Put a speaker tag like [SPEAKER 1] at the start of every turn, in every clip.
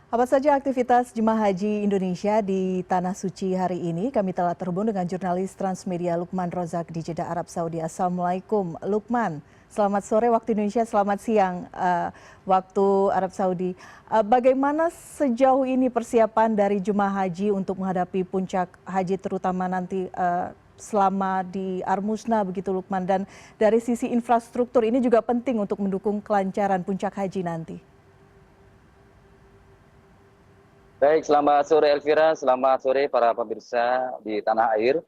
[SPEAKER 1] Apa saja aktivitas jemaah haji Indonesia di Tanah Suci hari ini? Kami telah terhubung dengan jurnalis Transmedia Lukman Rozak di Jeddah, Arab Saudi. Assalamualaikum, Lukman. Selamat sore waktu Indonesia, selamat siang waktu Arab Saudi. Bagaimana sejauh ini persiapan dari jemaah haji untuk menghadapi puncak haji terutama nanti selama di Armusna begitu Lukman, dan dari sisi infrastruktur ini juga penting untuk mendukung kelancaran puncak haji nanti.
[SPEAKER 2] Baik, selamat sore Elvira, selamat sore para pemirsa di tanah air.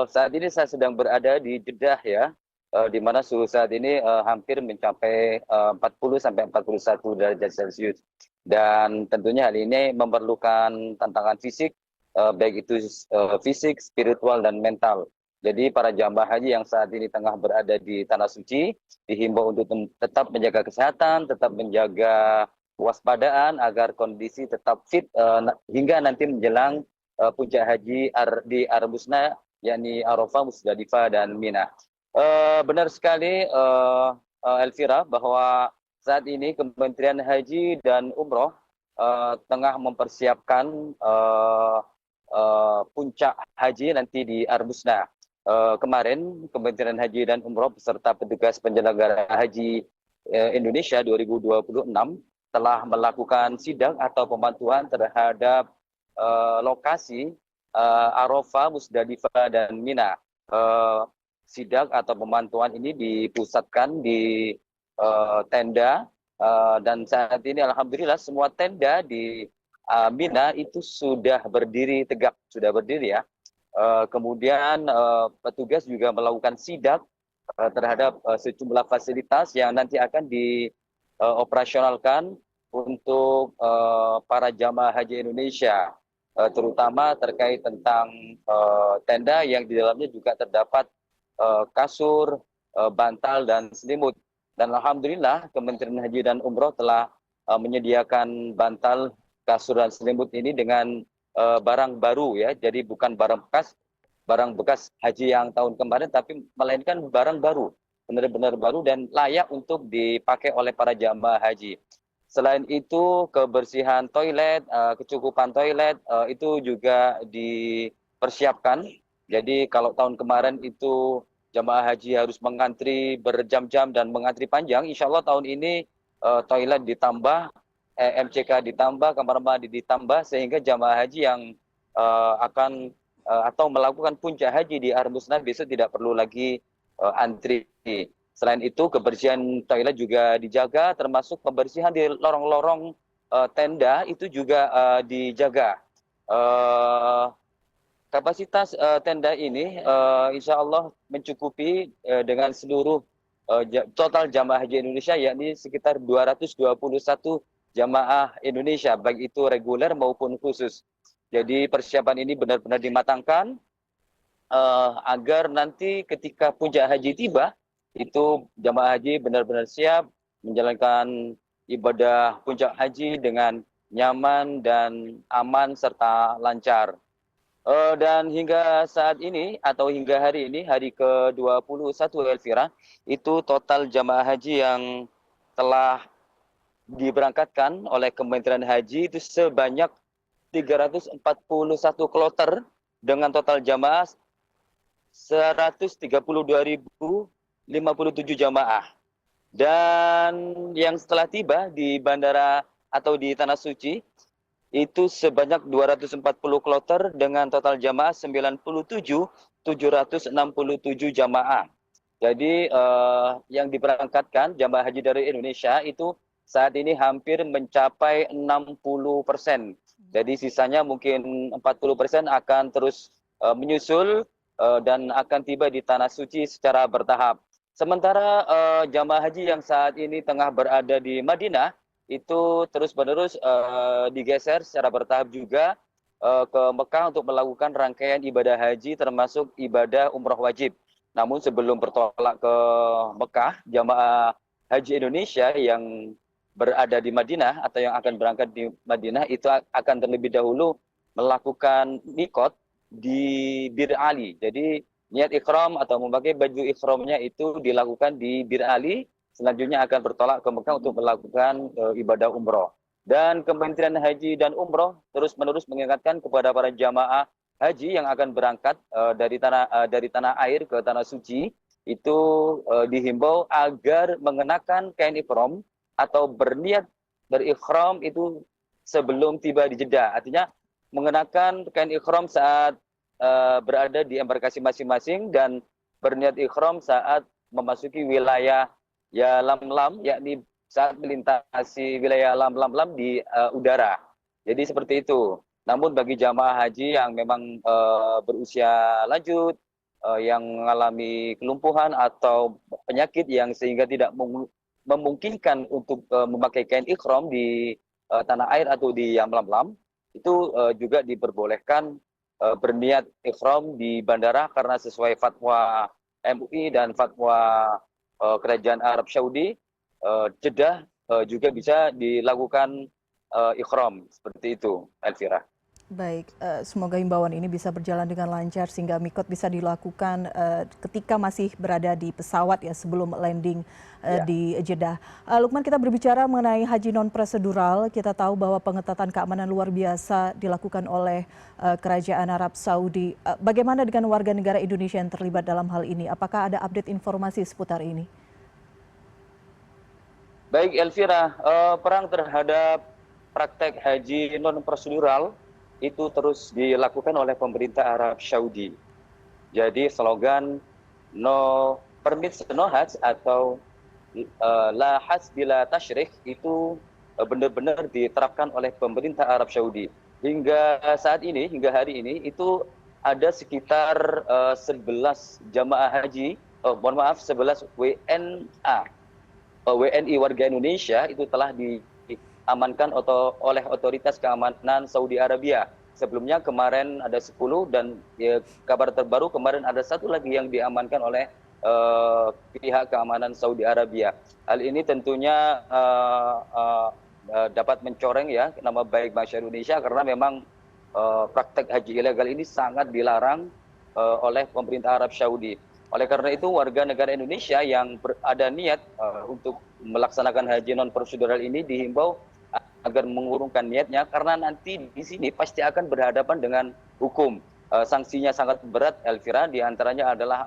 [SPEAKER 2] Saat ini saya sedang berada di Jeddah ya, di mana suhu saat ini hampir mencapai 40 sampai 41 derajat Celcius. Dan tentunya hal ini memerlukan tantangan fisik, baik itu fisik, spiritual, dan mental. Jadi para jamaah haji yang saat ini tengah berada di Tanah Suci dihimbau untuk tetap menjaga kesehatan, tetap menjaga waspadaan agar kondisi tetap fit hingga nanti menjelang puncak haji di Armusna, yakni Arafah, Musdalifah, dan Mina. Benar sekali Elvira bahwa saat ini Kementerian Haji dan Umroh tengah mempersiapkan puncak haji nanti di Armusna. Kemarin Kementerian Haji dan Umroh beserta petugas penyelenggara haji Indonesia 2026 telah melakukan sidak atau pemantauan terhadap lokasi Arafah, Musdalifah, dan Mina. Sidak atau pemantauan ini dipusatkan di tenda, dan saat ini alhamdulillah semua tenda di Mina itu sudah berdiri tegak, sudah berdiri ya. Kemudian petugas juga melakukan sidak terhadap sejumlah fasilitas yang nanti akan operasionalkan untuk para jamaah haji Indonesia, terutama terkait tentang tenda yang di dalamnya juga terdapat kasur, bantal, dan selimut. Dan alhamdulillah Kementerian Haji dan Umroh telah menyediakan bantal, kasur, dan selimut ini dengan barang baru ya, jadi bukan barang bekas haji yang tahun kemarin, tapi melainkan barang baru, benar-benar baru dan layak untuk dipakai oleh para jamaah haji. Selain itu, kebersihan toilet, kecukupan toilet itu juga dipersiapkan. Jadi kalau tahun kemarin itu jamaah haji harus mengantri berjam-jam dan mengantri panjang, insya Allah tahun ini toilet ditambah, MCK ditambah, kamar mandi ditambah, sehingga jamaah haji yang akan atau melakukan puncak haji di Armusna besok tidak perlu lagi antri. Selain itu, kebersihan toilet juga dijaga, termasuk pembersihan di lorong-lorong tenda itu juga dijaga. Kapasitas tenda ini insya Allah mencukupi dengan seluruh total jamaah haji Indonesia, yakni sekitar 221 jamaah Indonesia, baik itu reguler maupun khusus. Jadi persiapan ini benar-benar dimatangkan agar nanti ketika puncak haji tiba, itu jamaah haji benar-benar siap menjalankan ibadah puncak haji dengan nyaman dan aman serta lancar. Dan hingga saat ini atau hingga hari ini, hari ke-21 Elvira, itu total jamaah haji yang telah diberangkatkan oleh Kementerian Haji itu sebanyak 341 kloter dengan total jamaah 132.057 jamaah. Dan yang setelah tiba di bandara atau di Tanah Suci itu sebanyak 240 kloter dengan total jamaah 97.767 jamaah. Jadi yang diberangkatkan jamaah haji dari Indonesia itu saat ini hampir mencapai 60%. Jadi sisanya mungkin 40% akan terus menyusul dan akan tiba di Tanah Suci secara bertahap. Sementara jamaah haji yang saat ini tengah berada di Madinah itu terus-menerus digeser secara bertahap juga ke Mekah untuk melakukan rangkaian ibadah haji termasuk ibadah umroh wajib. Namun sebelum bertolak ke Mekah, jamaah haji Indonesia yang berada di Madinah atau yang akan berangkat di Madinah itu akan terlebih dahulu melakukan mikot di Bir Ali. Jadi niat ikhram atau memakai baju ikhramnya itu dilakukan di Bir Ali, selanjutnya akan bertolak ke Mekah untuk melakukan ibadah umroh. Dan Kementerian Haji dan Umroh terus-menerus mengingatkan kepada para jamaah haji yang akan berangkat dari tanah air ke tanah suci itu dihimbau agar mengenakan kain ihram atau berniat berikhram itu sebelum tiba di Jeddah. Artinya mengenakan kain ihram saat berada di embarkasi masing-masing dan berniat ihram saat memasuki wilayah ya lam-lam, yakni saat melintasi wilayah lam-lam di udara. Jadi seperti itu. Namun bagi jamaah haji yang memang berusia lanjut, yang mengalami kelumpuhan atau penyakit yang sehingga tidak memungkinkan untuk memakai kain ikhram di tanah air atau di yang lam-lam, itu juga diperbolehkan berniat ikhram di bandara karena sesuai fatwa MUI dan fatwa Kerajaan Arab Saudi, Jeddah juga bisa dilakukan ikhram seperti itu, Elvira.
[SPEAKER 1] Baik, semoga himbauan ini bisa berjalan dengan lancar sehingga mikot bisa dilakukan ketika masih berada di pesawat ya sebelum landing di Jeddah. Lukman, kita berbicara mengenai haji non prosedural. Kita tahu bahwa pengetatan keamanan luar biasa dilakukan oleh Kerajaan Arab Saudi. Bagaimana dengan warga negara Indonesia yang terlibat dalam hal ini? Apakah ada update informasi seputar ini?
[SPEAKER 2] Baik Elvira, perang terhadap praktek haji non prosedural itu terus dilakukan oleh pemerintah Arab Saudi. Jadi slogan no permits no hajj atau la hajj bila tasyrik itu benar-benar diterapkan oleh pemerintah Arab Saudi. Hingga saat ini, hingga hari ini itu ada sekitar 11 jamaah haji, 11 WNI warga Indonesia itu telah diamankan oleh otoritas keamanan Saudi Arabia. Sebelumnya kemarin ada 10 dan ya, kabar terbaru kemarin ada satu lagi yang diamankan oleh pihak keamanan Saudi Arabia. Hal ini tentunya dapat mencoreng ya nama baik bangsa Indonesia karena memang praktek haji ilegal ini sangat dilarang oleh pemerintah Arab Saudi. Oleh karena itu warga negara Indonesia yang ada niat untuk melaksanakan haji non prosedural ini dihimbau agar mengurungkan niatnya karena nanti di sini pasti akan berhadapan dengan hukum. Sanksinya sangat berat, Elvira, diantaranya adalah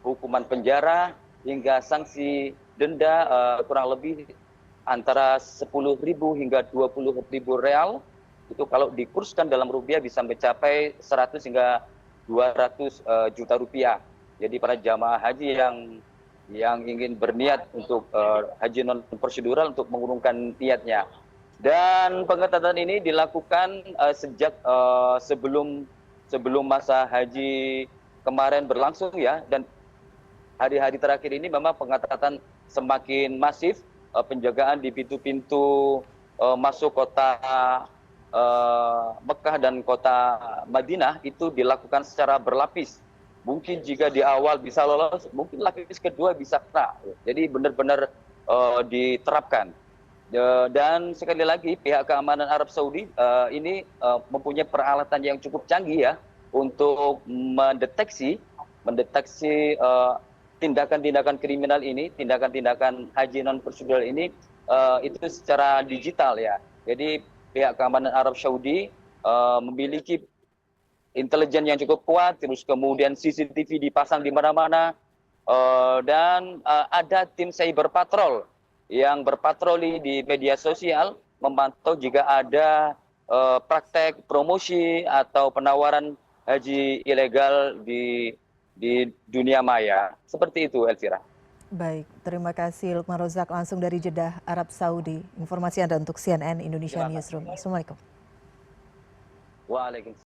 [SPEAKER 2] hukuman penjara hingga sanksi denda kurang lebih antara 10.000 hingga 20.000 real. Itu kalau dikurskan dalam rupiah bisa mencapai 100 hingga 200 juta rupiah. Jadi para jamaah haji yang ingin berniat untuk haji non prosedural untuk mengurungkan niatnya. Dan pengetatan ini dilakukan sejak sebelum masa haji kemarin berlangsung ya, dan hari-hari terakhir ini memang pengetatan semakin masif, penjagaan di pintu-pintu masuk kota Mekah dan kota Madinah itu dilakukan secara berlapis. Mungkin jika di awal bisa lolos, mungkin lapis kedua bisa kena. Jadi benar-benar diterapkan. Dan sekali lagi pihak keamanan Arab Saudi ini mempunyai peralatan yang cukup canggih ya untuk mendeteksi tindakan-tindakan kriminal ini, tindakan-tindakan haji non prosedural ini itu secara digital ya. Jadi pihak keamanan Arab Saudi memiliki intelijen yang cukup kuat, terus kemudian CCTV dipasang di mana-mana, dan ada tim cyber patrol yang berpatroli di media sosial memantau jika ada praktek promosi atau penawaran haji ilegal di dunia maya. Seperti itu, Elvira.
[SPEAKER 1] Baik, terima kasih Lukman Rozak langsung dari Jeddah, Arab Saudi. Informasi Anda untuk CNN Indonesia Newsroom. Assalamualaikum.
[SPEAKER 2] Waalaikumsalam.